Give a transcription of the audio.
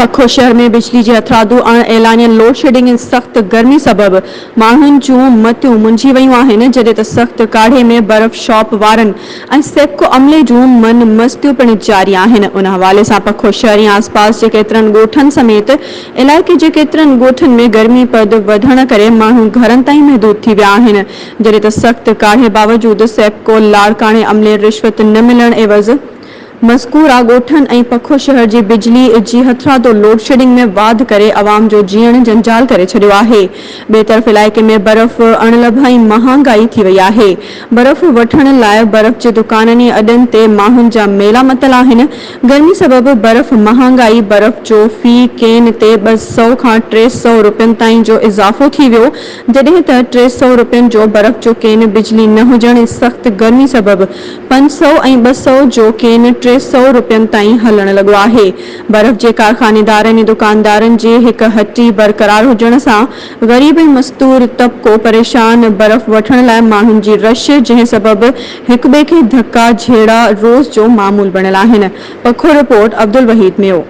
पखो शहर में बिजली जे हथरादू ऐलानिया लोड शेडिंग ऐं सख़्त गर्मी सबब माण्हुनि जूं मतियूं मुंझी वयूं आहिनि, जॾहिं त सख़्त काढ़े में बर्फ़ शॉप वारनि ऐं सेप्को अमले जूं मन मस्तियूं पिणु जारी आहिनि। उन हवाले सां पखो शहर ऐं आसपास जे केतिरनि ॻोठनि समेत इलाइक़े जे केतिरनि ॻोठनि में गर्मी पद वधण करे माण्हू घरनि ताईं महदूद थी विया आहिनि, जॾहिं त सख़्त काढ़े बावजूदि सेप्को लाड़काणे अमले रिश्वत न मिलण एवज़ मज़कूरा ॻोठनि ऐं पखो शहर जी बिजली जी हथरादो लोड शेडिंग में वाध करे अवाम जो जीअण जंजाल करे छॾियो आहे। ॿिए तरफ़ इलाइक़े में बर्फ़ अणलभ ऐं महांगाई थी वई आहे। बर्फ़ वठण लाइ बर्फ़ जे दुकाननि ऐं अॾनि ते माण्हुनि जा मेला मतल आहिनि। गर्मी सबबि बर्फ़ महांगाई बर्फ़ जो फी केन ते 200 खां 300 रुपयनि ताईं जो इज़ाफ़ो थी वियो, जॾहिं त 300 रुपयनि जो बर्फ़ जो केन बिजली न हुजण ऐं सख़्त गर्मी सबबि 500 ऐं 200 जो केन 300 रुपयनि ताईं हलण लॻो आहे। बर्फ़ जे कारखानेदारनि ऐं दुकानदारनि जे हिक हटी बरक़रार हुजण सां ग़रीब ऐं मस्तूर तबिको परेशान। बर्फ़ वठण लाइ माण्हुनि जी रश, जंहिं सबबि हिक ॿिए खे धका झेड़ा रोज़ जो मामूल बणियल आहिनि। पखो रिपोर्ट अब्दुल वहीद मेयो।